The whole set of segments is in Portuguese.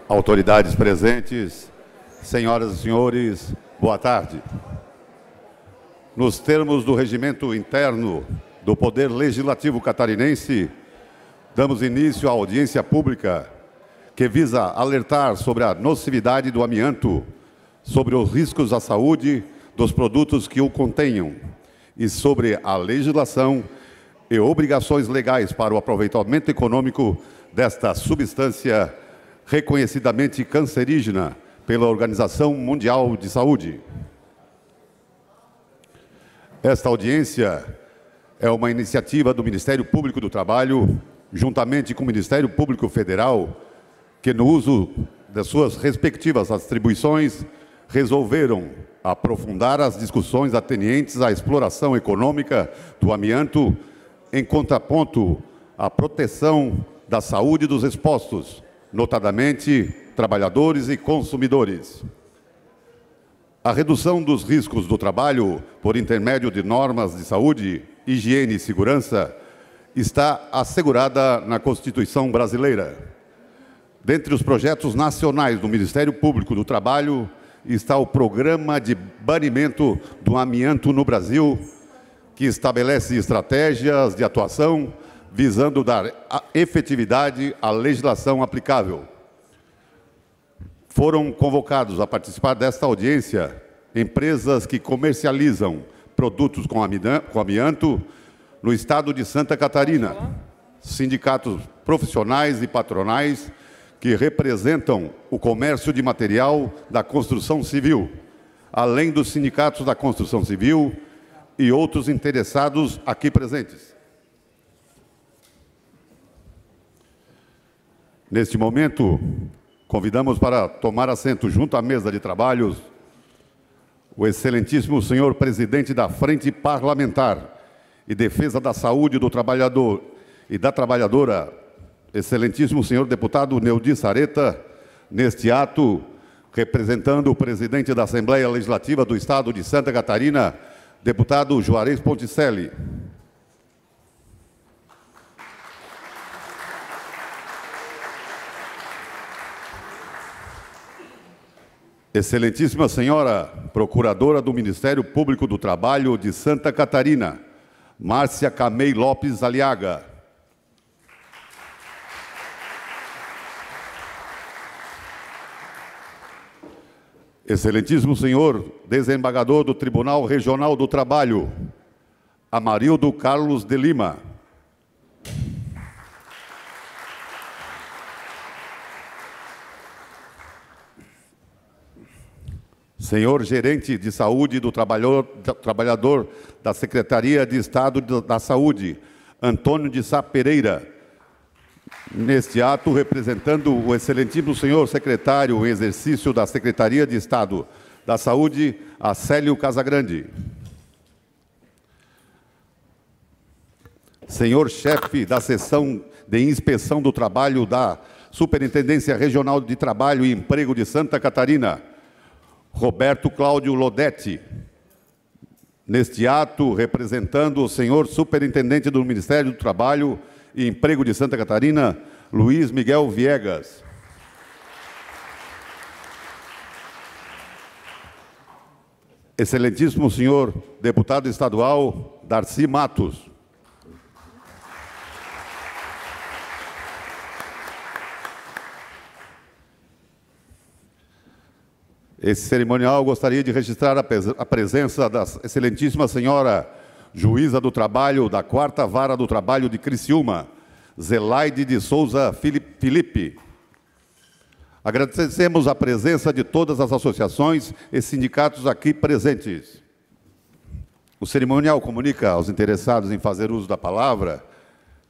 Autoridades presentes, senhoras e senhores, boa tarde. Nos termos do regimento interno do Poder Legislativo Catarinense, damos início à audiência pública que visa alertar sobre a nocividade do amianto, sobre os riscos à saúde dos produtos que o contenham e sobre a legislação e obrigações legais para o aproveitamento econômico desta substância reconhecidamente cancerígena pela Organização Mundial de Saúde. Esta audiência é uma iniciativa do Ministério Público do Trabalho, juntamente com o Ministério Público Federal, que, no uso das suas respectivas atribuições, resolveram aprofundar as discussões atenientes à exploração econômica do amianto, em contraponto à proteção da saúde dos expostos, notadamente trabalhadores e consumidores. A redução dos riscos do trabalho por intermédio de normas de saúde, higiene e segurança está assegurada na Constituição brasileira. Dentre os projetos nacionais do Ministério Público do Trabalho está o Programa de Banimento do Amianto no Brasil, que estabelece estratégias de atuação visando dar efetividade à legislação aplicável. Foram convocados a participar desta audiência empresas que comercializam produtos com amianto no estado de Santa Catarina, sindicatos profissionais e patronais que representam o comércio de material da construção civil, além dos sindicatos da construção civil e outros interessados aqui presentes. Neste momento, convidamos para tomar assento junto à mesa de trabalhos o excelentíssimo senhor presidente da Frente Parlamentar e Defesa da Saúde do Trabalhador e da Trabalhadora, excelentíssimo senhor deputado Neudi Sareta, neste ato, representando o presidente da Assembleia Legislativa do Estado de Santa Catarina, deputado Juarez Ponticelli. Excelentíssima senhora procuradora do Ministério Público do Trabalho de Santa Catarina, Márcia Camei Lopes Aliaga. Excelentíssimo senhor desembargador do Tribunal Regional do Trabalho, Amarildo Carlos de Lima. Senhor gerente de saúde do trabalhador da Secretaria de Estado da Saúde, Antônio de Sá Pereira. Neste ato, representando o excelentíssimo senhor secretário em exercício da Secretaria de Estado da Saúde, Acélio Casagrande. Senhor chefe da Seção de Inspeção do Trabalho da Superintendência Regional de Trabalho e Emprego de Santa Catarina, Roberto Cláudio Lodetti. Neste ato, representando o senhor superintendente do Ministério do Trabalho e Emprego de Santa Catarina, Luiz Miguel Viegas. Excelentíssimo senhor deputado estadual Darcy Matos. Esse cerimonial gostaria de registrar a presença da excelentíssima senhora juíza do trabalho da 4ª Vara do Trabalho de Criciúma, Zelaide de Souza Filipe. Agradecemos a presença de todas as associações e sindicatos aqui presentes. O cerimonial comunica aos interessados em fazer uso da palavra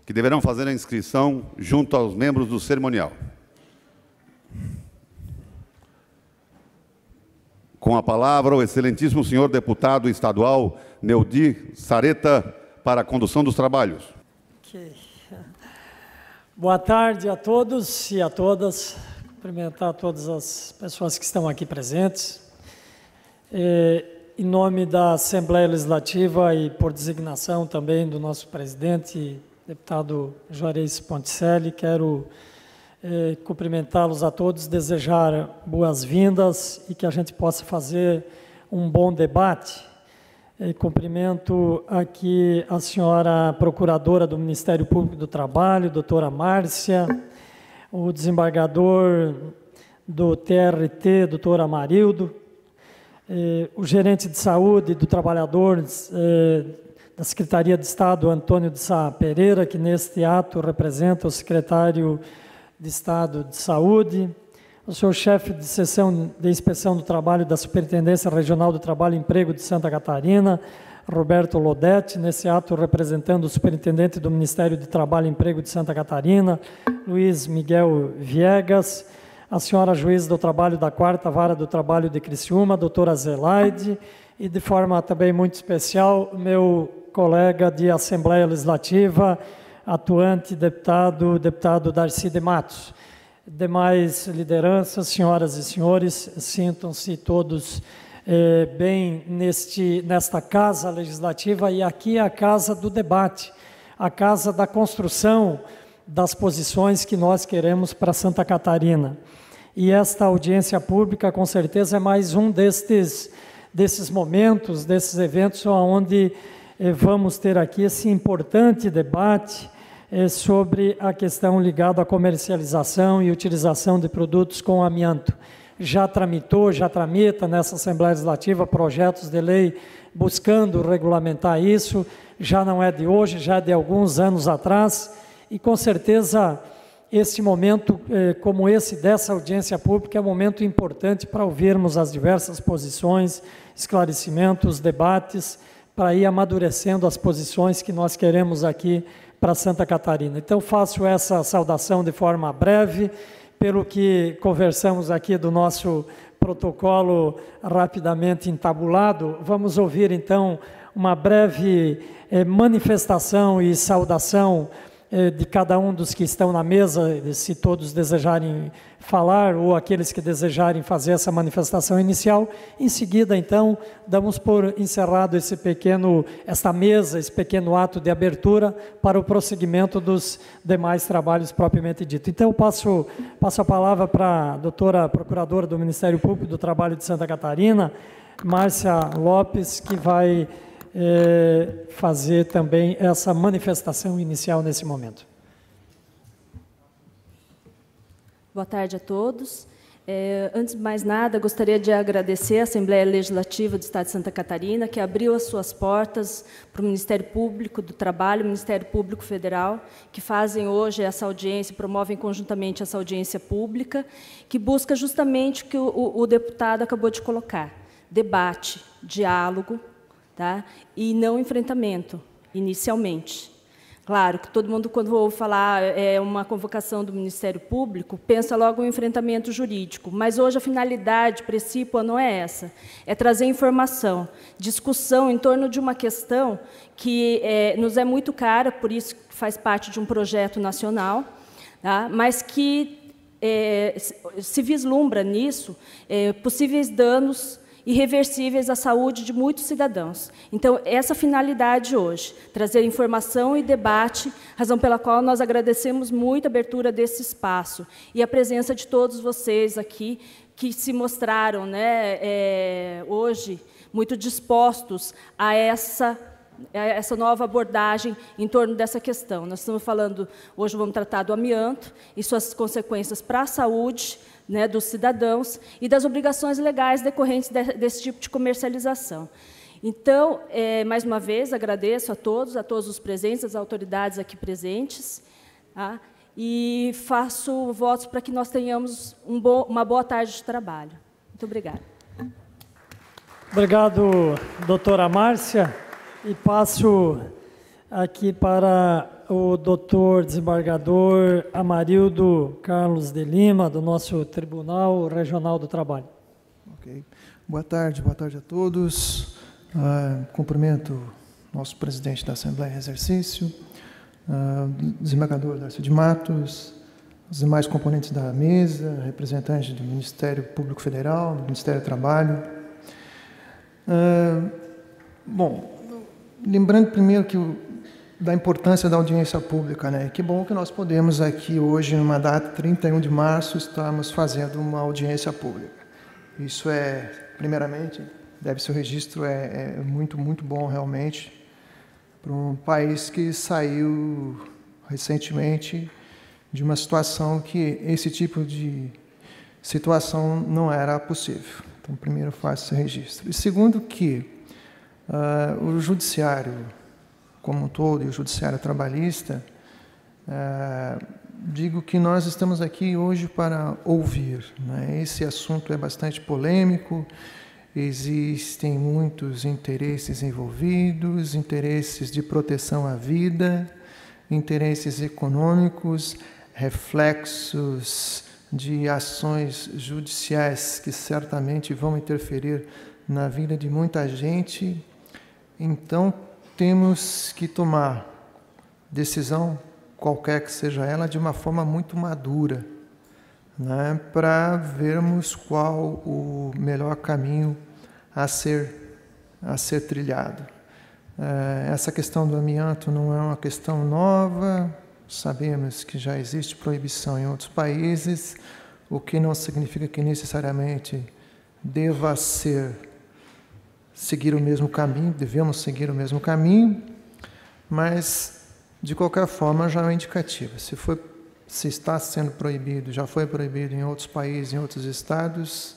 que deverão fazer a inscrição junto aos membros do cerimonial. Com a palavra, o excelentíssimo senhor deputado estadual Neudi Sareta, para a condução dos trabalhos. Okay. Boa tarde a todos e a todas. Cumprimentar todas as pessoas que estão aqui presentes. Em nome da Assembleia Legislativa e por designação também do nosso presidente, deputado Juarez Ponticelli, quero cumprimentá-los a todos, desejar boas-vindas e que a gente possa fazer um bom debate. Cumprimento aqui a senhora Procuradora do Ministério Público do Trabalho, doutora Márcia, o desembargador do TRT, doutor Amarildo, o gerente de saúde do trabalhador da Secretaria de Estado, Antônio de Sá Pereira, que neste ato representa o secretário de Estado de Saúde, o senhor chefe de seção de inspeção do trabalho da Superintendência Regional do Trabalho e Emprego de Santa Catarina, Roberto Lodetti, nesse ato representando o superintendente do Ministério de Trabalho e Emprego de Santa Catarina, Luiz Miguel Viegas, a senhora juiz do trabalho da 4ª Vara do Trabalho de Criciúma, doutora Zelaide, e de forma também muito especial, meu colega de Assembleia Legislativa, atuante deputado Darcy de Matos. Demais lideranças, senhoras e senhores, sintam-se todos bem nesta casa legislativa, e aqui é a casa do debate, a casa da construção das posições que nós queremos para Santa Catarina. E esta audiência pública, com certeza, é mais um desses momentos, desses eventos, onde vamos ter aqui esse importante debate sobre a questão ligada à comercialização e utilização de produtos com amianto. Já tramita nessa Assembleia Legislativa projetos de lei buscando regulamentar isso, já não é de hoje, já é de alguns anos atrás, e com certeza esse momento, como esse dessa audiência pública, é um momento importante para ouvirmos as diversas posições, esclarecimentos, debates, para ir amadurecendo as posições que nós queremos aqui para Santa Catarina. Então, faço essa saudação de forma breve, pelo que conversamos aqui do nosso protocolo rapidamente entabulado. Vamos ouvir, então, uma breve manifestação e saudação de cada um dos que estão na mesa, se todos desejarem falar, ou aqueles que desejarem fazer essa manifestação inicial. Em seguida, então, damos por encerrado esta mesa, esse pequeno ato de abertura para o prosseguimento dos demais trabalhos propriamente dito. Então, passo a palavra para a doutora Procuradora do Ministério Público do Trabalho de Santa Catarina, Márcia Lopes, que vai fazer também essa manifestação inicial nesse momento. Boa tarde a todos. Antes de mais nada, gostaria de agradecer à Assembleia Legislativa do Estado de Santa Catarina, que abriu as suas portas para o Ministério Público do Trabalho, o Ministério Público Federal, que fazem hoje essa audiência, promovem conjuntamente essa audiência pública, que busca justamente o que o deputado acabou de colocar: debate, diálogo, tá? E não enfrentamento, inicialmente. Claro que todo mundo, quando ouve falar uma convocação do Ministério Público, pensa logo em enfrentamento jurídico, mas hoje a finalidade principal não é essa, é trazer informação, discussão em torno de uma questão que nos é muito cara, por isso que faz parte de um projeto nacional, tá? Mas que se vislumbra nisso possíveis danos irreversíveis à saúde de muitos cidadãos. Então, essa finalidade hoje, trazer informação e debate, razão pela qual nós agradecemos muito a abertura desse espaço e a presença de todos vocês aqui, que se mostraram, hoje muito dispostos a essa nova abordagem em torno dessa questão. Nós estamos falando, hoje vamos tratar do amianto e suas consequências para a saúde, dos cidadãos e das obrigações legais decorrentes desse tipo de comercialização. Então, mais uma vez, agradeço a todos os presentes, as autoridades aqui presentes, tá? E faço votos para que nós tenhamos uma boa tarde de trabalho. Muito obrigada. Obrigado, doutora Márcia. E passo aqui para o doutor desembargador Amarildo Carlos de Lima, do nosso Tribunal Regional do Trabalho. Ok. Boa tarde a todos. Cumprimento nosso presidente da Assembleia em exercício, desembargador Darcy de Matos, os demais componentes da mesa, representantes do Ministério Público Federal, do Ministério do Trabalho. Bom, lembrando primeiro que da importância da audiência pública, né? Que bom que nós podemos aqui hoje, numa data 31 de março, estamos fazendo uma audiência pública. Isso é, primeiramente, deve ser o registro, é muito, muito bom realmente para um país que saiu recentemente de uma situação que esse tipo de situação não era possível. Então, primeiro, faço esse registro. E segundo, que o judiciário como um todo e o judiciário trabalhista, digo que nós estamos aqui hoje para ouvir, né? Esse assunto é bastante polêmico, existem muitos interesses envolvidos, interesses de proteção à vida, interesses econômicos, reflexos de ações judiciais que certamente vão interferir na vida de muita gente. Então, temos que tomar decisão, qualquer que seja ela, de uma forma muito madura, né, para vermos qual o melhor caminho a ser trilhado. Essa questão do amianto não é uma questão nova, sabemos que já existe proibição em outros países, o que não significa que necessariamente deva seguir o mesmo caminho, devemos seguir o mesmo caminho, mas, de qualquer forma, já é uma indicativa. Se está sendo proibido, já foi proibido em outros países, em outros estados,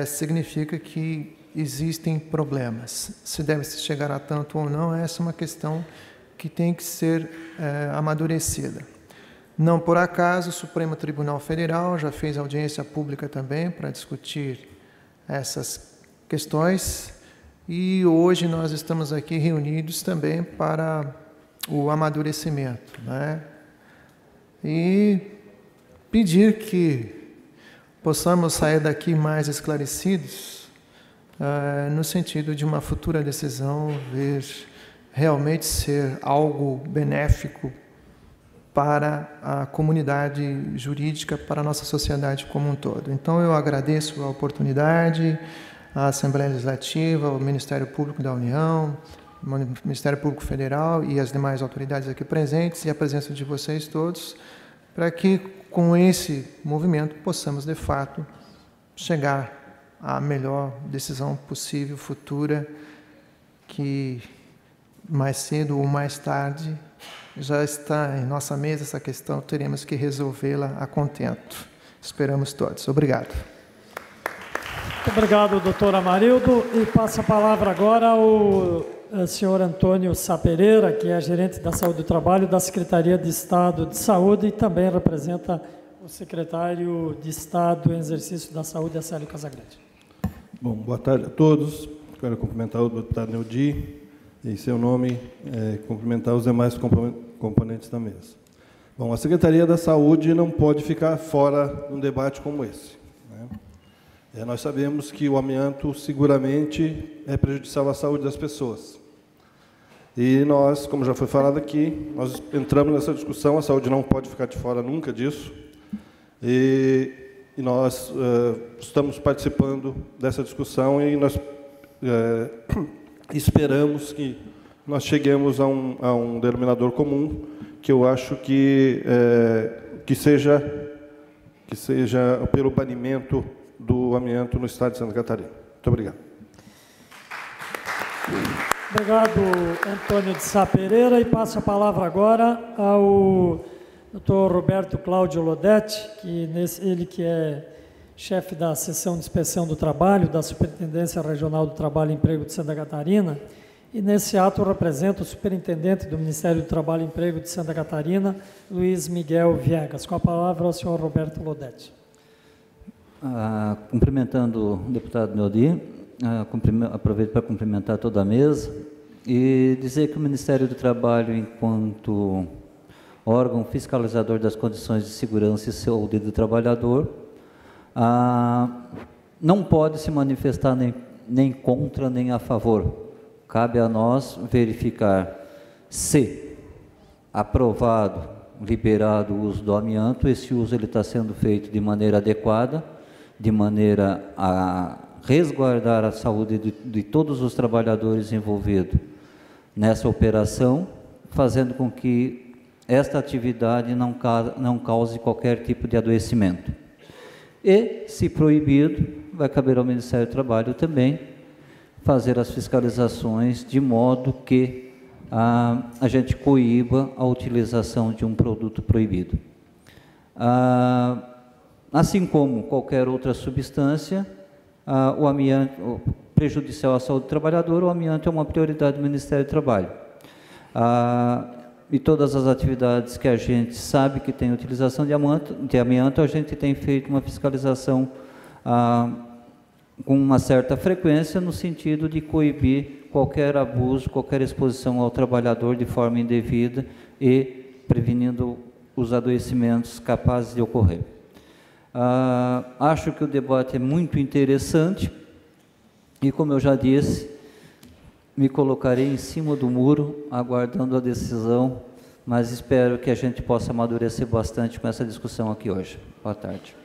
significa que existem problemas. Se deve se chegar a tanto ou não, essa é uma questão que tem que ser amadurecida. Não por acaso, o Supremo Tribunal Federal já fez audiência pública também para discutir essas questões, e hoje nós estamos aqui reunidos também para o amadurecimento, né? E pedir que possamos sair daqui mais esclarecidos, no sentido de uma futura decisão vir realmente ser algo benéfico para a comunidade jurídica, para a nossa sociedade como um todo. Então, eu agradeço a oportunidade, à Assembleia Legislativa, ao Ministério Público da União, ao Ministério Público Federal e as demais autoridades aqui presentes e a presença de vocês todos, para que, com esse movimento, possamos, de fato, chegar à melhor decisão possível, futura, que mais cedo ou mais tarde já está em nossa mesa essa questão, teremos que resolvê-la a contento. Esperamos todos. Obrigado. Muito obrigado, doutor Amarildo. E passa a palavra agora ao senhor Antônio Sá Pereira, que é gerente da Saúde do Trabalho da Secretaria de Estado de Saúde e também representa o secretário de Estado em exercício da Saúde, Acélio Casagrande. Bom, boa tarde a todos. Quero cumprimentar o deputado Neudi, em seu nome, cumprimentar os demais componentes da mesa. Bom, a Secretaria da Saúde não pode ficar fora de um debate como esse, né? Nós sabemos que o amianto seguramente é prejudicial à saúde das pessoas. E nós, como já foi falado aqui, nós entramos nessa discussão, a saúde não pode ficar de fora nunca disso, e nós estamos participando dessa discussão e nós esperamos que nós cheguemos a um denominador comum, que eu acho que seja pelo banimento do amianto no estado de Santa Catarina. Muito obrigado. Obrigado, Antônio de Sá Pereira. E passo a palavra agora ao Dr. Roberto Cláudio Lodetti, ele que é chefe da Seção de Inspeção do Trabalho da Superintendência Regional do Trabalho e Emprego de Santa Catarina, e nesse ato representa o superintendente do Ministério do Trabalho e Emprego de Santa Catarina, Luiz Miguel Viegas. Com a palavra ao senhor Roberto Lodetti. Cumprimentando o deputado Neudi, aproveito para cumprimentar toda a mesa e dizer que o Ministério do Trabalho, enquanto órgão fiscalizador das condições de segurança e saúde do trabalhador, não pode se manifestar nem contra nem a favor. Cabe a nós verificar se aprovado, liberado o uso do amianto, esse uso está sendo feito de maneira adequada, de maneira a resguardar a saúde de todos os trabalhadores envolvidos nessa operação, fazendo com que esta atividade não cause qualquer tipo de adoecimento. E, se proibido, vai caber ao Ministério do Trabalho também fazer as fiscalizações de modo que a gente coíba a utilização de um produto proibido. Assim como qualquer outra substância, o amianto, prejudicial à saúde do trabalhador, o amianto é uma prioridade do Ministério do Trabalho. E todas as atividades que a gente sabe que tem utilização de amianto, a gente tem feito uma fiscalização com uma certa frequência, no sentido de coibir qualquer abuso, qualquer exposição ao trabalhador de forma indevida e prevenindo os adoecimentos capazes de ocorrer. Acho que o debate é muito interessante e, como eu já disse, me colocarei em cima do muro, aguardando a decisão, mas espero que a gente possa amadurecer bastante com essa discussão aqui hoje. Boa tarde.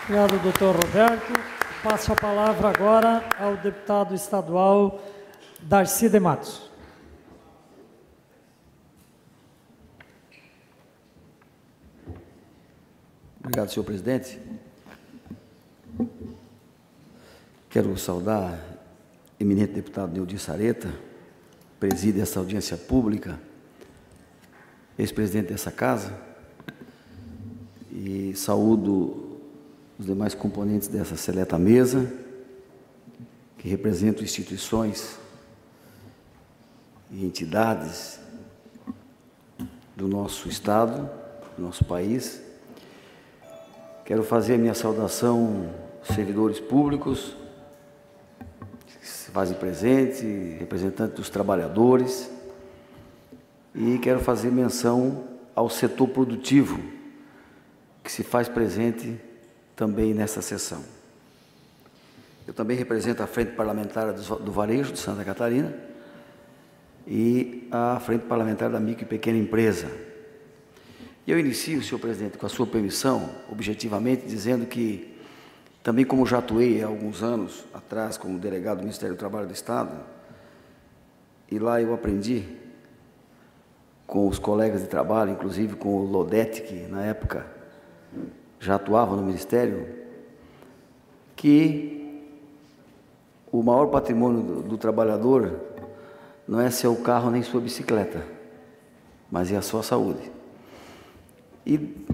Obrigado, doutor Roberto. Passo a palavra agora ao deputado estadual Darcy de Matos. Obrigado, senhor presidente. Quero saudar o eminente deputado Neudi Sareta, preside essa audiência pública, ex-presidente dessa casa, e saúdo os demais componentes dessa seleta mesa, que representam instituições e entidades do nosso Estado, do nosso país. Quero fazer a minha saudação aos servidores públicos, que se fazem presente, representantes dos trabalhadores, e quero fazer menção ao setor produtivo, que se faz presente também nessa sessão. Eu também represento a Frente Parlamentar do Varejo de Santa Catarina e a Frente Parlamentar da Micro e Pequena Empresa. E eu inicio, senhor presidente, com a sua permissão, objetivamente, dizendo que, também como já atuei há alguns anos atrás como delegado do Ministério do Trabalho do Estado, e lá eu aprendi com os colegas de trabalho, inclusive com o Lodete, que na época já atuava no Ministério, que o maior patrimônio do trabalhador não é seu carro nem sua bicicleta, mas é a sua saúde. E,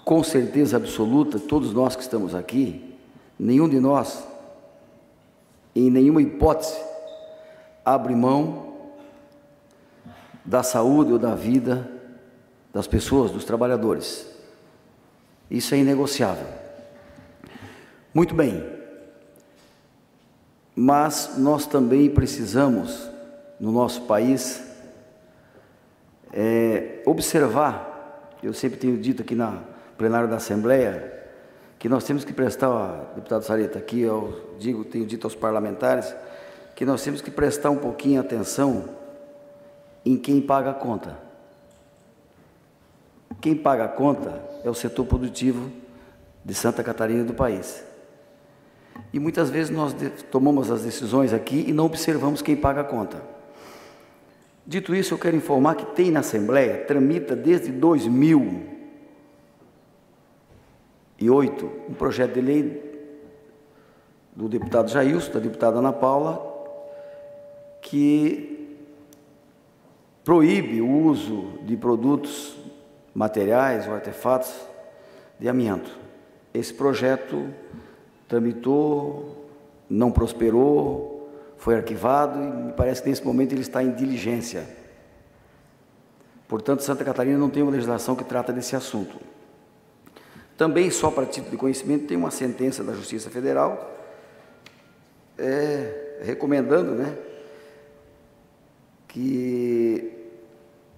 com certeza absoluta, todos nós que estamos aqui, nenhum de nós, em nenhuma hipótese, abre mão da saúde ou da vida das pessoas, dos trabalhadores. Isso é inegociável. Muito bem, mas nós também precisamos, no nosso país, observar, eu sempre tenho dito aqui na plenária da Assembleia, que nós temos que prestar, deputado Sareta, aqui tenho dito aos parlamentares, que nós temos que prestar um pouquinho atenção em quem paga a conta. Quem paga a conta é o setor produtivo de Santa Catarina e do país. E muitas vezes nós tomamos as decisões aqui e não observamos quem paga a conta. Dito isso, eu quero informar que tem na Assembleia, tramita desde 2008, um projeto de lei do deputado Jailson, da deputada Ana Paula, que proíbe o uso de produtos materiais ou artefatos de amianto. Esse projeto tramitou, não prosperou, foi arquivado e me parece que nesse momento ele está em diligência. Portanto, Santa Catarina não tem uma legislação que trata desse assunto. Também, só para título de conhecimento, tem uma sentença da Justiça Federal recomendando, que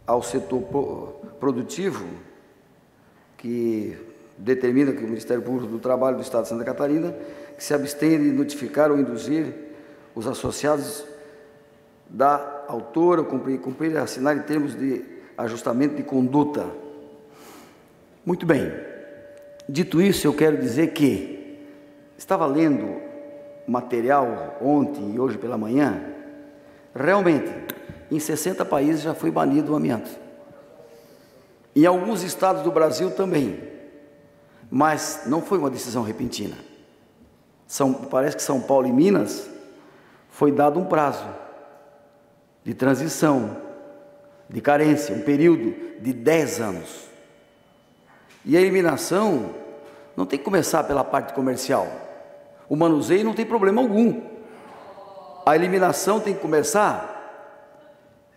ao setor produtivo, que determina que o Ministério Público do Trabalho do Estado de Santa Catarina, que se abstenha de notificar ou induzir os associados da autora, cumprir e assinar em termos de ajustamento de conduta. Muito bem. Dito isso, eu quero dizer que estava lendo material ontem e hoje pela manhã. Realmente, em 60 países já foi banido o amianto. Em alguns estados do Brasil também, mas não foi uma decisão repentina. Parece que São Paulo e Minas foi dado um prazo de transição, de carência, um período de 10 anos. E a eliminação não tem que começar pela parte comercial. O manuseio não tem problema algum. A eliminação tem que começar,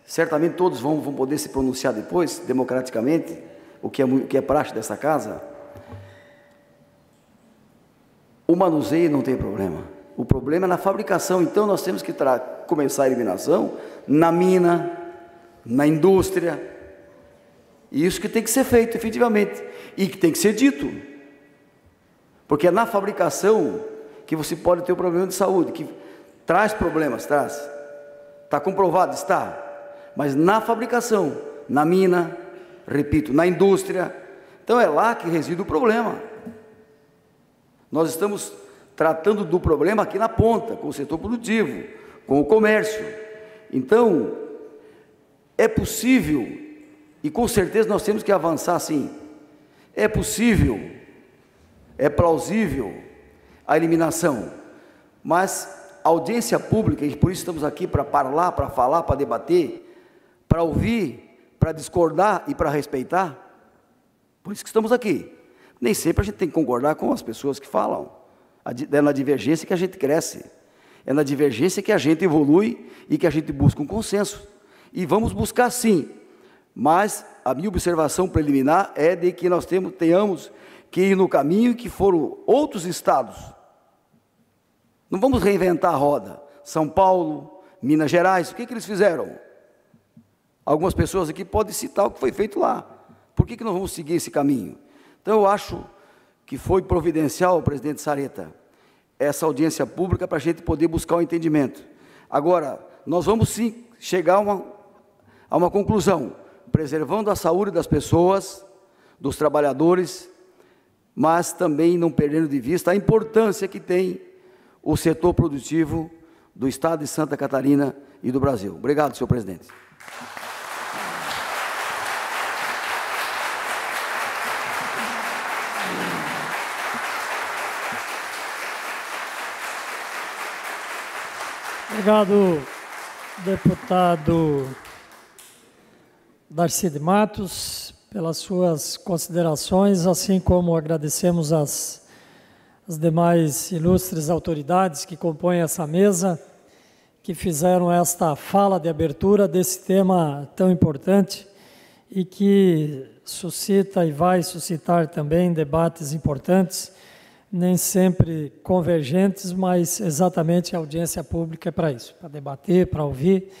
certamente todos vão poder se pronunciar depois, democraticamente, o que é praxe dessa casa. O manuseio não tem problema. O problema é na fabricação. Então nós temos que começar a eliminação na mina, na indústria. E isso que tem que ser feito, efetivamente. E que tem que ser dito. Porque é na fabricação que você pode ter um problema de saúde, que traz problemas, traz. Está comprovado, está. Mas na fabricação, na mina, repito, na indústria, então é lá que reside o problema. Nós estamos tratando do problema aqui na ponta, com o setor produtivo, com o comércio. Então, é possível, e com certeza nós temos que avançar sim, é possível, é plausível a eliminação, mas a audiência pública, e por isso estamos aqui para falar, para debater, para ouvir, para discordar e para respeitar, por isso que estamos aqui. Nem sempre a gente tem que concordar com as pessoas que falam, é na divergência que a gente cresce, é na divergência que a gente evolui e que a gente busca um consenso, e vamos buscar sim, mas a minha observação preliminar é de que nós tenhamos que ir no caminho que foram outros estados. Não vamos reinventar a roda. São Paulo, Minas Gerais, o que eles fizeram? Algumas pessoas aqui podem citar o que foi feito lá. Por que não vamos seguir esse caminho? Então eu acho que foi providencial, presidente Sareta, essa audiência pública para a gente poder buscar o entendimento. Agora, nós vamos sim chegar a uma conclusão, preservando a saúde das pessoas, dos trabalhadores, mas também não perdendo de vista a importância que tem o setor produtivo do Estado de Santa Catarina e do Brasil. Obrigado, senhor presidente. Obrigado, deputado Darcy de Matos, pelas suas considerações, assim como agradecemos as demais ilustres autoridades que compõem essa mesa, que fizeram esta fala de abertura desse tema tão importante e que suscita e vai suscitar também debates importantes, nem sempre convergentes, mas exatamente a audiência pública é para isso, para debater, para ouvir.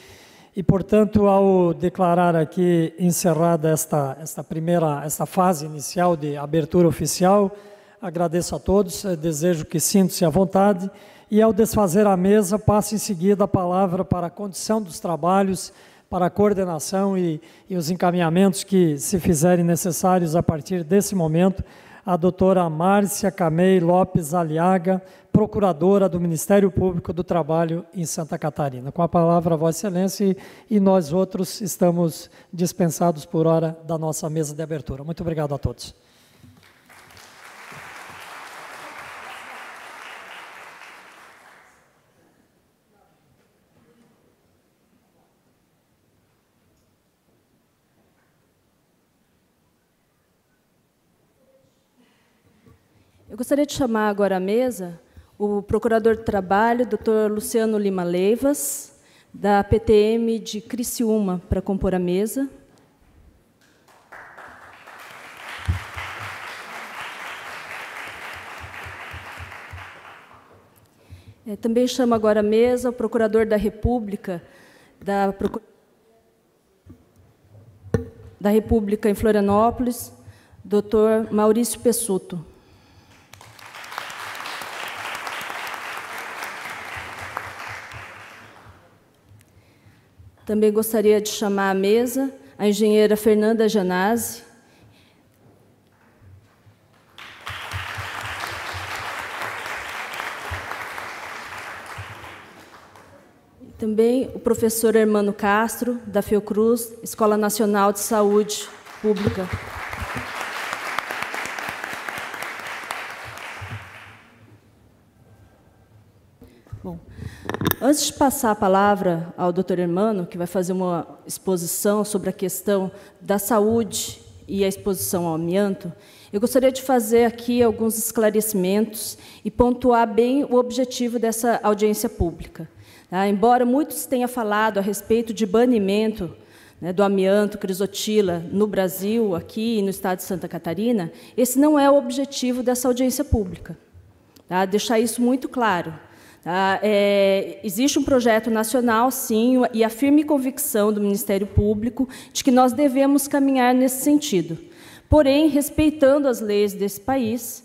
E, portanto, ao declarar aqui encerrada esta fase inicial de abertura oficial, agradeço a todos, desejo que sintam-se à vontade, e ao desfazer a mesa, passo em seguida a palavra para a condição dos trabalhos, para a coordenação e os encaminhamentos que se fizerem necessários a partir desse momento, a doutora Márcia Camei Lopes Aliaga, procuradora do Ministério Público do Trabalho em Santa Catarina. Com a palavra, Vossa Excelência, e nós outros estamos dispensados por hora da nossa mesa de abertura. Muito obrigado a todos. Eu gostaria de chamar agora à mesa o Procurador do Trabalho, Dr. Luciano Lima Leivas, da PTM de Criciúma, para compor a mesa. Também chamo agora à mesa o Procurador da República, da República em Florianópolis, Dr. Maurício Pessuto. Também gostaria de chamar à mesa a engenheira Fernanda Janazzi, também o professor Hermano Castro, da Fiocruz, Escola Nacional de Saúde Pública. Bom, antes de passar a palavra ao doutor Hermano, que vai fazer uma exposição sobre a questão da saúde e a exposição ao amianto, eu gostaria de fazer aqui alguns esclarecimentos e pontuar bem o objetivo dessa audiência pública. Embora muitos tenham falado a respeito de banimento, né, do amianto, crisotila, no Brasil, aqui no estado de Santa Catarina, esse não é o objetivo dessa audiência pública. Deixar isso muito claro. Existe um projeto nacional, sim, e a firme convicção do Ministério Público de que nós devemos caminhar nesse sentido. Porém, respeitando as leis desse país,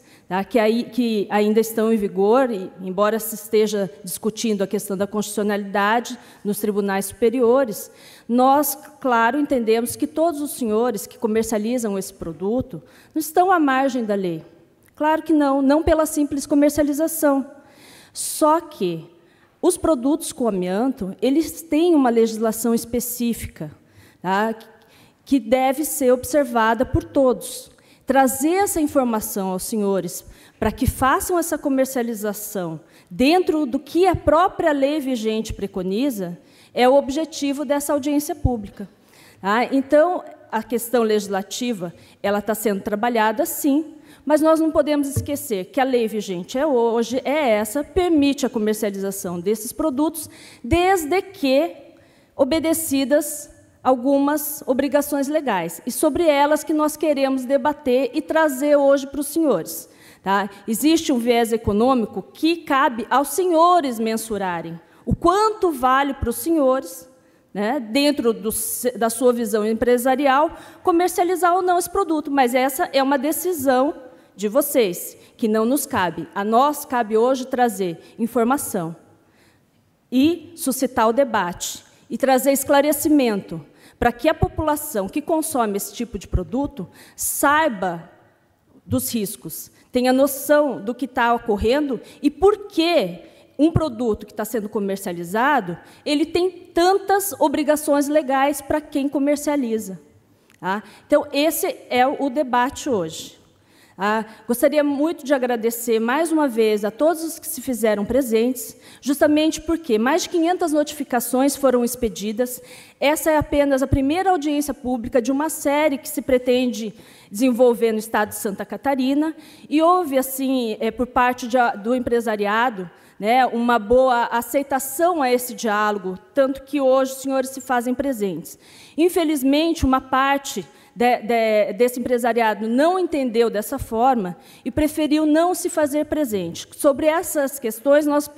que ainda estão em vigor, e, embora se esteja discutindo a questão da constitucionalidade nos tribunais superiores, nós, claro, entendemos que todos os senhores que comercializam esse produto não estão à margem da lei. Claro que não, não pela simples comercialização. Só que os produtos com amianto, eles têm uma legislação específica, que deve ser observada por todos. Trazer essa informação aos senhores para que façam essa comercialização dentro do que a própria lei vigente preconiza é o objetivo dessa audiência pública. Então, a questão legislativa ela está sendo trabalhada, sim, mas nós não podemos esquecer que a lei vigente hoje é essa, permite a comercialização desses produtos, desde que obedecidas algumas obrigações legais, e sobre elas que nós queremos debater e trazer hoje para os senhores. Existe um viés econômico que cabe aos senhores mensurarem o quanto vale para os senhores, né, dentro da sua visão empresarial, comercializar ou não esse produto, mas essa é uma decisão de vocês, que não nos cabe. A nós cabe hoje trazer informação e suscitar o debate, e trazer esclarecimento, para que a população que consome esse tipo de produto saiba dos riscos, tenha noção do que está ocorrendo e por que um produto que está sendo comercializado, ele tem tantas obrigações legais para quem comercializa. Então, esse é o debate hoje. Gostaria muito de agradecer mais uma vez a todos os que se fizeram presentes, justamente porque mais de 500 notificações foram expedidas. Essa é apenas a primeira audiência pública de uma série que se pretende desenvolver no estado de Santa Catarina, e houve, assim, por parte do empresariado, né, uma boa aceitação a esse diálogo, tanto que hoje os senhores se fazem presentes. Infelizmente, uma parte desse empresariado não entendeu dessa forma e preferiu não se fazer presente. Sobre essas questões, nós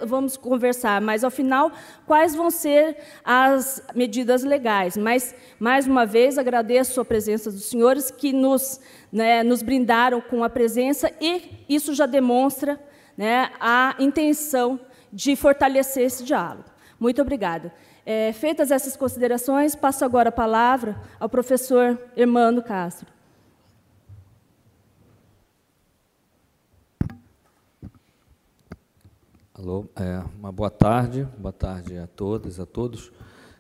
vamos conversar, mas, ao final, quais vão ser as medidas legais. Mas, mais uma vez, agradeço a presença dos senhores que nos brindaram com a presença, e isso já demonstra, né, a intenção de fortalecer esse diálogo. Muito obrigada. Feitas essas considerações, passo agora a palavra ao professor Hermano Castro. Alô, uma boa tarde a todas, a todos.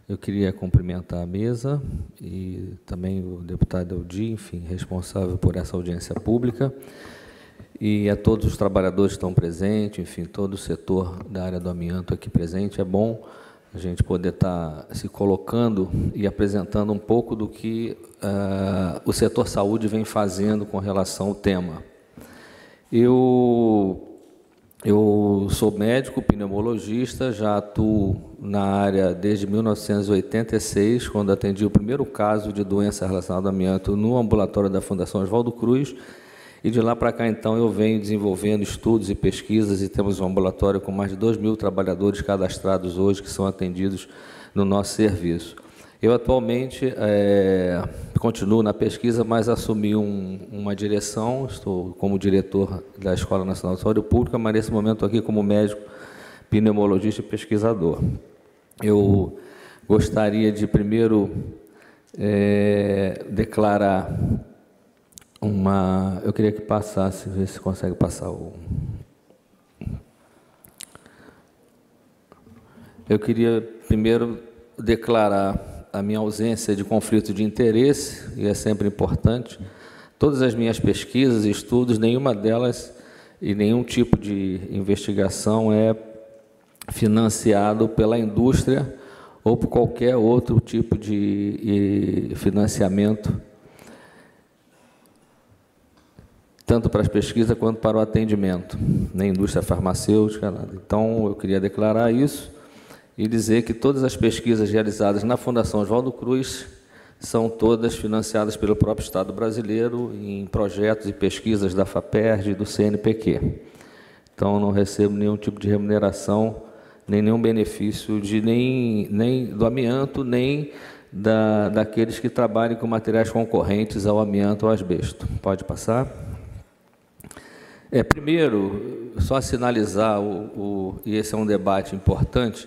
Eu queria cumprimentar a mesa e também o deputado Eldi, enfim, responsável por essa audiência pública, e a todos os trabalhadores que estão presentes, enfim, todo o setor da área do amianto aqui presente. É bom a gente poder estar se colocando e apresentando um pouco do que o setor saúde vem fazendo com relação ao tema. Eu sou médico pneumologista, já atuo na área desde 1986, quando atendi o primeiro caso de doença relacionada ao amianto no ambulatório da Fundação Oswaldo Cruz, e de lá para cá, então, eu venho desenvolvendo estudos e pesquisas, e temos um ambulatório com mais de 2.000 trabalhadores cadastrados hoje, que são atendidos no nosso serviço. Eu, atualmente, continuo na pesquisa, mas assumi uma direção, estou como diretor da Escola Nacional de Saúde Pública, mas, nesse momento, aqui como médico, pneumologista e pesquisador. Eu gostaria de, primeiro, declarar eu queria que passasse, ver se consegue passar o... eu queria primeiro declarar a minha ausência de conflito de interesse, e é sempre importante. Todas as minhas pesquisas e estudos, nenhuma delas e nenhum tipo de investigação é financiado pela indústria ou por qualquer outro tipo de financiamento, tanto para as pesquisas quanto para o atendimento, nem indústria farmacêutica, nada. Então, eu queria declarar isso e dizer que todas as pesquisas realizadas na Fundação Oswaldo Cruz são todas financiadas pelo próprio Estado brasileiro em projetos e pesquisas da FAPERJ e do CNPq. Então, não recebo nenhum tipo de remuneração, nem nenhum benefício nem do amianto, nem daqueles que trabalhem com materiais concorrentes ao amianto ou asbesto. Pode passar? Primeiro, só sinalizar, e esse é um debate importante,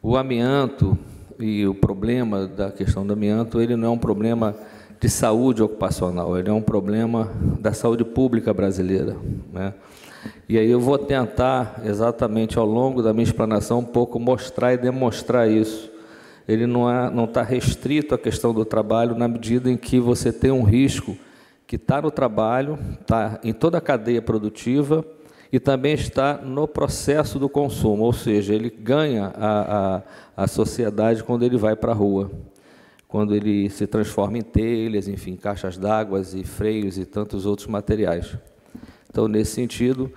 o amianto e o problema da questão do amianto, ele não é um problema de saúde ocupacional, ele é um problema da saúde pública brasileira, né? E aí eu vou tentar, exatamente ao longo da minha explanação, um pouco mostrar e demonstrar isso. Ele não está restrito à questão do trabalho, na medida em que você tem um risco que está no trabalho, está em toda a cadeia produtiva e também está no processo do consumo, ou seja, ele ganha a sociedade quando ele vai para a rua, quando ele se transforma em telhas, enfim, caixas d'água e freios e tantos outros materiais. Então, nesse sentido,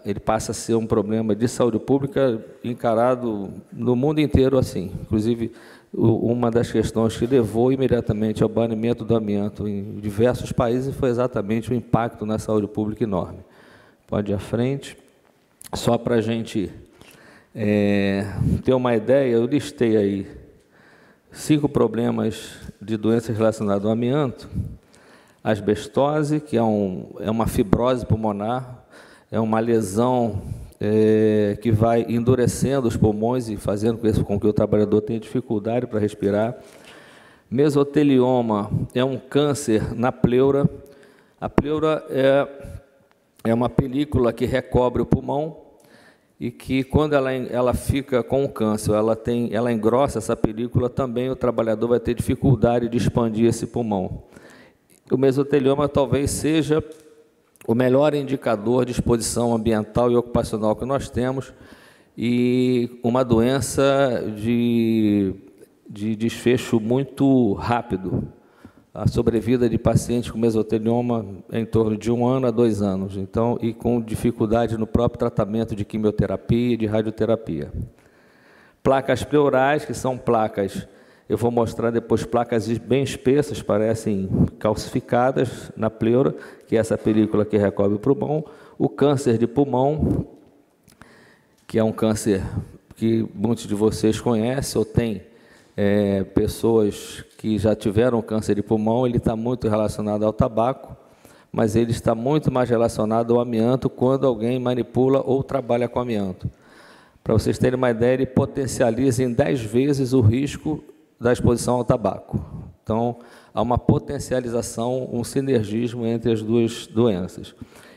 ele passa a ser um problema de saúde pública encarado no mundo inteiro assim. Inclusive, uma das questões que levou imediatamente ao banimento do amianto em diversos países foi exatamente o impacto na saúde pública enorme. Pode ir à frente. Só para a gente ter uma ideia, eu listei aí 5 problemas de doenças relacionadas ao amianto. Asbestose, que é uma fibrose pulmonar, é uma lesão que vai endurecendo os pulmões e fazendo com que o trabalhador tenha dificuldade para respirar. Mesotelioma é um câncer na pleura. A pleura é uma película que recobre o pulmão e que, quando ela fica com o câncer, ela engrossa essa película, também o trabalhador vai ter dificuldade de expandir esse pulmão. O mesotelioma talvez seja o melhor indicador de exposição ambiental e ocupacional que nós temos, e uma doença de desfecho muito rápido. A sobrevida de pacientes com mesotelioma é em torno de 1 ano a 2 anos, então, e com dificuldade no próprio tratamento de quimioterapia e de radioterapia. Placas pleurais, que são placas, eu vou mostrar depois, placas bem espessas, parecem calcificadas na pleura, que é essa película que recobre o pulmão. O câncer de pulmão, que é um câncer que muitos de vocês conhecem ou têm pessoas que já tiveram câncer de pulmão. Ele está muito relacionado ao tabaco, mas ele está muito mais relacionado ao amianto quando alguém manipula ou trabalha com amianto. Para vocês terem uma ideia, ele potencializa em 10 vezes o risco da exposição ao tabaco. Então, há uma potencialização, um sinergismo entre as duas doenças.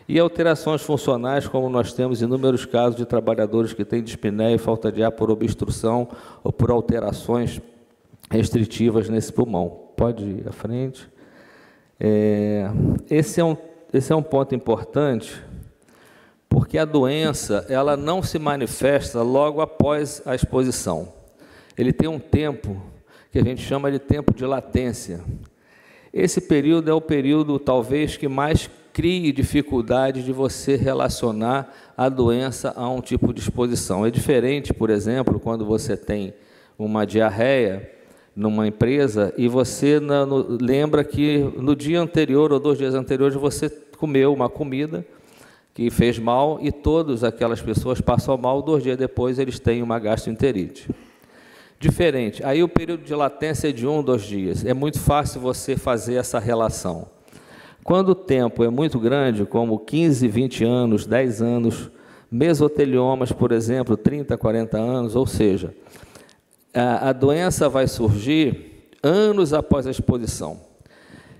E alterações funcionais, como nós temos inúmeros casos de trabalhadores que têm dispneia e falta de ar por obstrução ou por alterações restritivas nesse pulmão. Pode ir à frente. Esse é um ponto importante, porque a doença ela não se manifesta logo após a exposição. Ele tem um tempo que a gente chama de tempo de latência. Esse período é o período, talvez, que mais crie dificuldade de você relacionar a doença a um tipo de exposição. É diferente, por exemplo, quando você tem uma diarreia numa empresa e você lembra que no dia anterior ou 2 dias anteriores você comeu uma comida que fez mal e todas aquelas pessoas passam mal, 2 dias depois eles têm uma gastroenterite. Diferente, aí o período de latência é de 1 ou 2 dias, é muito fácil você fazer essa relação. Quando o tempo é muito grande, como 15, 20 anos, 10 anos, mesoteliomas, por exemplo, 30, 40 anos, ou seja, a doença vai surgir anos após a exposição.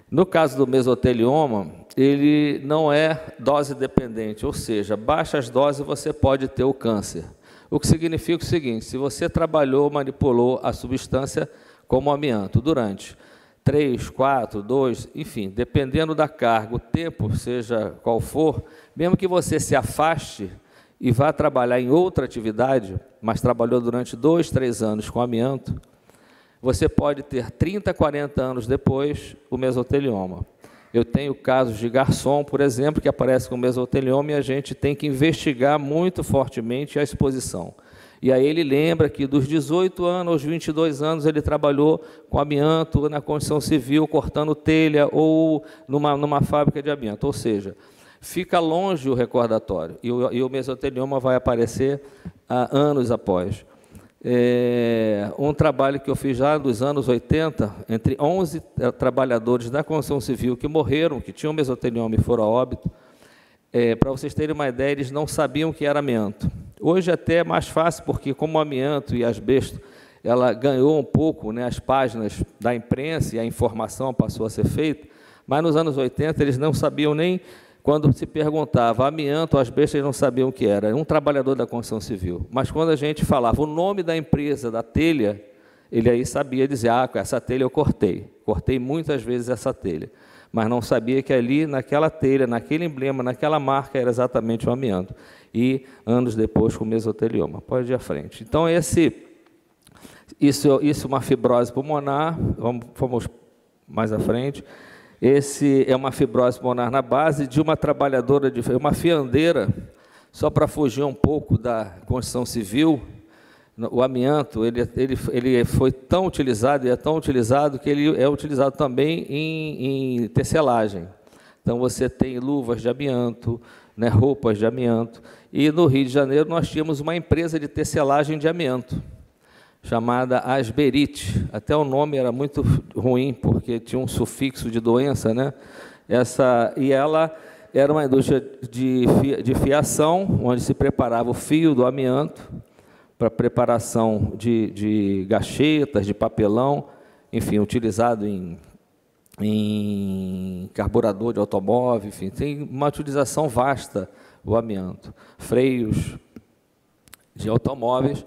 No caso do mesotelioma, ele não é dose dependente, ou seja, baixas doses você pode ter o câncer. O que significa o seguinte: se você trabalhou, manipulou a substância como amianto durante 3, 4, 2, enfim, dependendo da carga, o tempo, seja qual for, mesmo que você se afaste e vá trabalhar em outra atividade, mas trabalhou durante 2, 3 anos com amianto, você pode ter 30, 40 anos depois o mesotelioma. Eu tenho casos de garçom, por exemplo, que aparece com mesotelioma e a gente tem que investigar muito fortemente a exposição. E aí ele lembra que dos 18 anos aos 22 anos ele trabalhou com amianto na construção civil, cortando telha ou numa fábrica de amianto. Ou seja, fica longe o recordatório e o mesotelioma vai aparecer anos após. Um trabalho que eu fiz já nos anos 80, entre 11 trabalhadores da construção civil que morreram, que tinham mesotelioma e foram a óbito. Para vocês terem uma ideia, eles não sabiam o que era amianto. Hoje até é mais fácil, porque como o amianto e asbesto, ela ganhou um pouco, né, as páginas da imprensa e a informação passou a ser feita, mas nos anos 80 eles não sabiam nem, quando se perguntava amianto, asbesto, eles não sabiam o que era. Um trabalhador da construção civil. Mas quando a gente falava o nome da empresa, da telha, ele aí sabia dizer, essa telha eu cortei. Cortei muitas vezes essa telha. Mas não sabia que ali, naquela telha, naquele emblema, naquela marca, era exatamente o amianto. E anos depois com o mesotelioma. Pode ir à frente. Então, isso é uma fibrose pulmonar. Vamos mais à frente. Esse é uma fibrose pulmonar na base de uma trabalhadora, uma fiandeira, só para fugir um pouco da construção civil. O amianto, ele foi tão utilizado, e é tão utilizado, que ele é utilizado também em tecelagem. Então, você tem luvas de amianto, né, roupas de amianto. E no Rio de Janeiro, nós tínhamos uma empresa de tecelagem de amianto, chamada Asberite. Até o nome era muito ruim, porque tinha um sufixo de doença, né? E ela era uma indústria de fiação, onde se preparava o fio do amianto, para preparação de gachetas, de papelão, enfim, utilizado em carburador de automóvel, enfim, tem uma utilização vasta o amianto, freios de automóveis.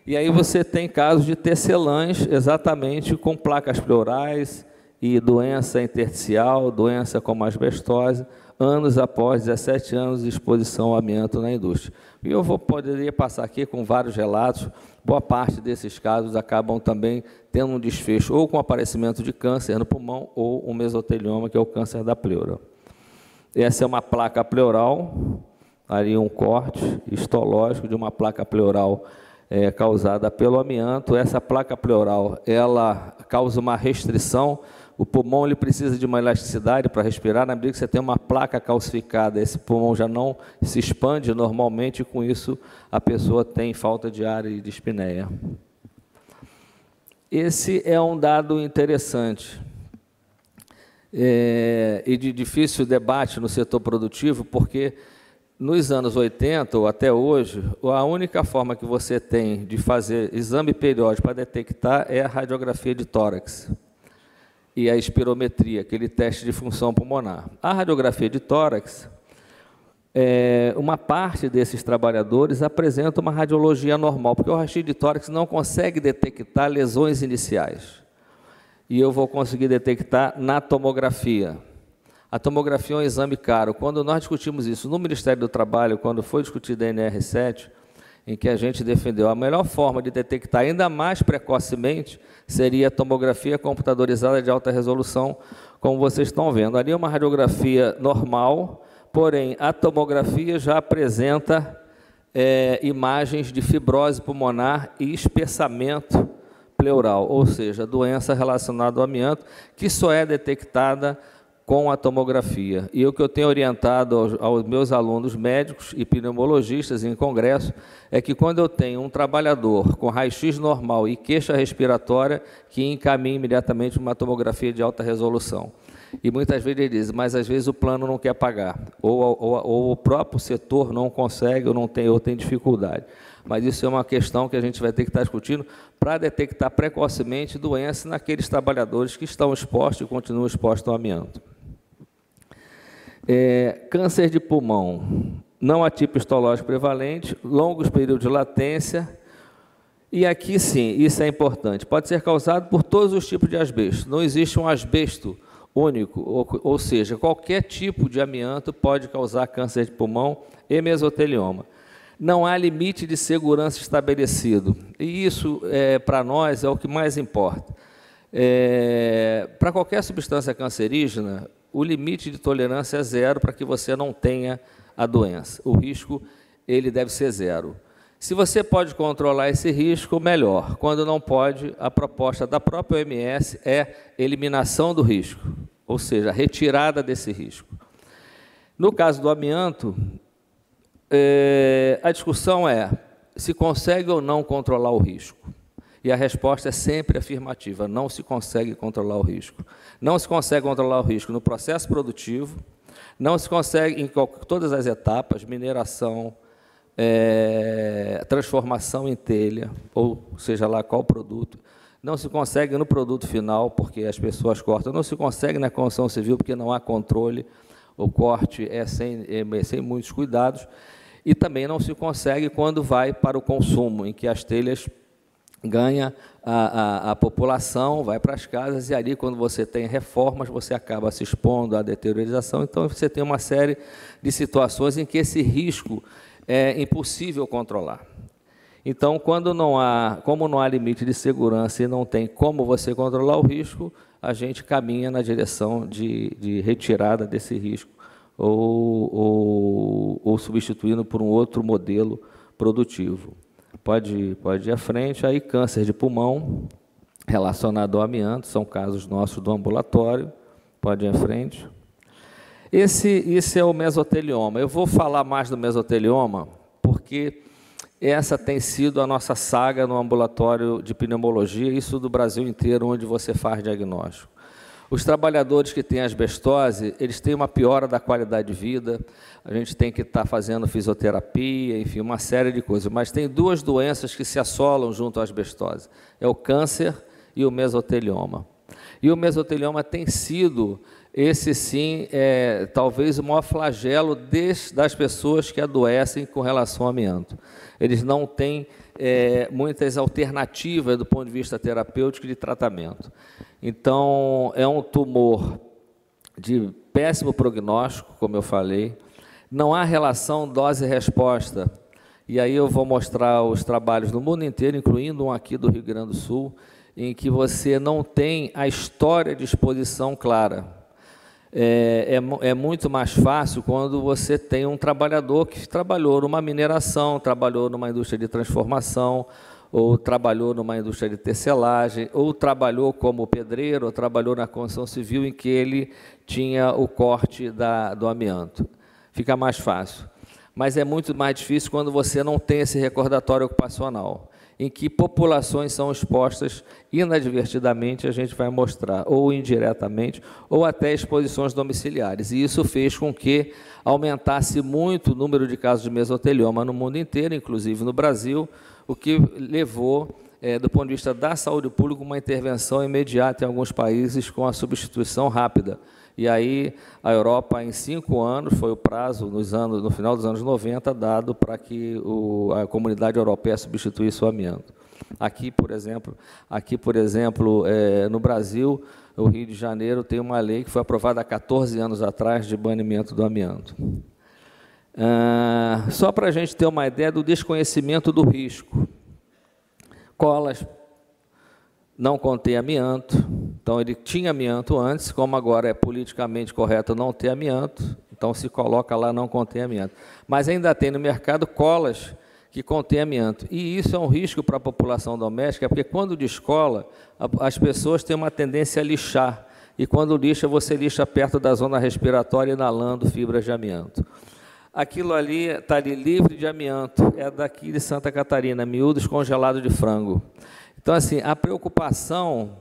E aí você tem casos de tecelãs exatamente com placas pleurais e doença intersticial, doença como asbestose, anos após 17 anos de exposição ao amianto na indústria. E eu poderia passar aqui com vários relatos. Boa parte desses casos acabam também tendo um desfecho ou com aparecimento de câncer no pulmão ou um mesotelioma, que é o câncer da pleura. Essa é uma placa pleural, ali um corte histológico de uma placa pleural causada pelo amianto. Essa placa pleural, ela causa uma restrição. O pulmão ele precisa de uma elasticidade para respirar. Na medida que você tem uma placa calcificada, esse pulmão já não se expande normalmente, e com isso a pessoa tem falta de ar e dispneia. Esse é um dado interessante e de difícil debate no setor produtivo, porque nos anos 80 ou até hoje, a única forma que você tem de fazer exame periódico para detectar é a radiografia de tórax e a espirometria, aquele teste de função pulmonar. A radiografia de tórax, uma parte desses trabalhadores apresenta uma radiologia normal, porque o raio-x de tórax não consegue detectar lesões iniciais. E eu vou conseguir detectar na tomografia. A tomografia é um exame caro. Quando nós discutimos isso no Ministério do Trabalho, quando foi discutida a NR7, em que a gente defendeu a melhor forma de detectar ainda mais precocemente seria a tomografia computadorizada de alta resolução, como vocês estão vendo. Ali é uma radiografia normal, porém a tomografia já apresenta imagens de fibrose pulmonar e espessamento pleural, ou seja, doença relacionada ao amianto, que só é detectada com a tomografia. E o que eu tenho orientado aos meus alunos médicos e pneumologistas em congresso é que quando eu tenho um trabalhador com raio-x normal e queixa respiratória, que encaminhe imediatamente uma tomografia de alta resolução. E muitas vezes ele diz, mas às vezes o plano não quer pagar, ou o próprio setor não consegue, ou tem dificuldade. Mas isso é uma questão que a gente vai ter que estar discutindo para detectar precocemente doença naqueles trabalhadores que estão expostos e continuam expostos ao amianto. Câncer de pulmão. não há tipo histológico prevalente, longos períodos de latência, e aqui sim, isso é importante, pode ser causado por todos os tipos de asbesto, não existe um asbesto único, ou seja, qualquer tipo de amianto pode causar câncer de pulmão e mesotelioma. Não há limite de segurança estabelecido, e isso, para nós, é o que mais importa. Para qualquer substância cancerígena, o limite de tolerância é 0 para que você não tenha a doença. O risco, ele deve ser 0. Se você pode controlar esse risco, melhor. Quando não pode, a proposta da própria OMS é eliminação do risco, ou seja, retirada desse risco. No caso do amianto, a discussão é se consegue ou não controlar o risco. E a resposta é sempre afirmativa, não se consegue controlar o risco. Não se consegue controlar o risco no processo produtivo, não se consegue em todas as etapas, mineração, transformação em telha, ou seja lá qual produto, não se consegue no produto final, porque as pessoas cortam, não se consegue na construção civil, porque não há controle, o corte é sem muitos cuidados, e também não se consegue quando vai para o consumo, em que as telhas ganha a população, vai para as casas, e ali, quando você tem reformas, você acaba se expondo à deteriorização. Então, você tem uma série de situações em que esse risco é impossível controlar. Então, como não há limite de segurança e não tem como você controlar o risco, a gente caminha na direção de retirada desse risco, ou substituindo por um outro modelo produtivo. Pode ir à frente. Aí, câncer de pulmão relacionado ao amianto, são casos nossos do ambulatório. Pode ir à frente. Esse é o mesotelioma. Eu vou falar mais do mesotelioma, porque essa tem sido a nossa saga no ambulatório de pneumologia, isso do Brasil inteiro, onde você faz diagnóstico. Os trabalhadores que têm asbestose, eles têm uma piora da qualidade de vida, a gente tem que estar fazendo fisioterapia, enfim, uma série de coisas. Mas tem duas doenças que se assolam junto à asbestose, é o câncer e o mesotelioma. E o mesotelioma tem sido, esse sim, talvez o maior flagelo das pessoas que adoecem com relação ao amianto. Eles não têm muitas alternativas do ponto de vista terapêutico de tratamento. Então, é um tumor de péssimo prognóstico, como eu falei, não há relação dose-resposta, e aí eu vou mostrar os trabalhos no mundo inteiro, incluindo um aqui do Rio Grande do Sul, em que você não tem a história de exposição clara. É muito mais fácil quando você tem um trabalhador que trabalhou numa mineração, trabalhou numa indústria de transformação, ou trabalhou numa indústria de tecelagem, ou trabalhou como pedreiro, ou trabalhou na construção civil, em que ele tinha o corte do amianto. Fica mais fácil. Mas é muito mais difícil quando você não tem esse recordatório ocupacional, em que populações são expostas inadvertidamente, a gente vai mostrar, ou indiretamente, ou até exposições domiciliares. E isso fez com que aumentasse muito o número de casos de mesotelioma no mundo inteiro, inclusive no Brasil, o que levou, do ponto de vista da saúde pública, uma intervenção imediata em alguns países com a substituição rápida. E aí, a Europa, em 5 anos, foi o prazo, no final dos anos 90, dado para que a comunidade europeia substituísse o amianto. Aqui, por exemplo, no Brasil, o Rio de Janeiro tem uma lei que foi aprovada há 14 anos atrás de banimento do amianto. Só para a gente ter uma ideia do desconhecimento do risco. Colas não contém amianto, então ele tinha amianto antes, como agora é politicamente correto não ter amianto, então se coloca lá não contém amianto. Mas ainda tem no mercado colas que contém amianto, e isso é um risco para a população doméstica, porque quando descola, as pessoas têm uma tendência a lixar, e quando lixa, você lixa perto da zona respiratória, inalando fibras de amianto. Aquilo ali está ali livre de amianto, é daqui de Santa Catarina, miúdos congelados de frango. Então, assim, a preocupação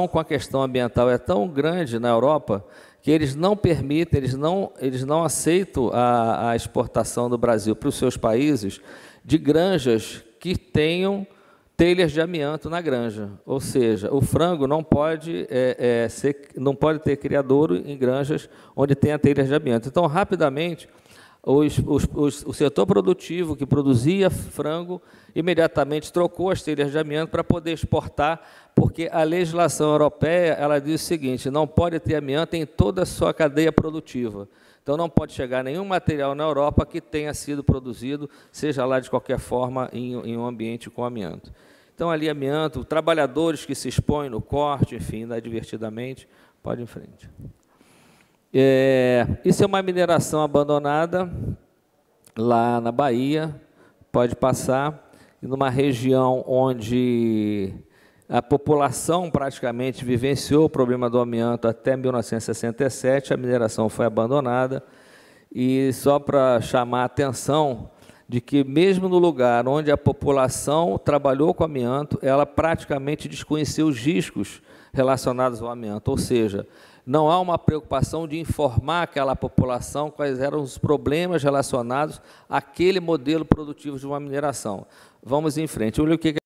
com a questão ambiental é tão grande na Europa que eles não permitem, eles não aceitam a exportação do Brasil para os seus países de granjas que tenham telhas de amianto na granja. Ou seja, o frango não pode ter criadouro em granjas onde tenha telhas de amianto. Então, rapidamente, o setor produtivo que produzia frango imediatamente trocou as telhas de amianto para poder exportar, porque a legislação europeia ela diz o seguinte: não pode ter amianto em toda a sua cadeia produtiva. Então, não pode chegar nenhum material na Europa que tenha sido produzido, seja lá de qualquer forma, em um ambiente com amianto. Então, ali, amianto, trabalhadores que se expõem no corte, enfim, divertidamente, pode ir em frente. Isso é uma mineração abandonada, lá na Bahia, pode passar, numa região onde a população praticamente vivenciou o problema do amianto até 1967, a mineração foi abandonada, e só para chamar a atenção de que mesmo no lugar onde a população trabalhou com amianto, ela praticamente desconheceu os riscos relacionados ao amianto, ou seja, não há uma preocupação de informar aquela população quais eram os problemas relacionados àquele modelo produtivo de uma mineração. Vamos em frente. Olha o que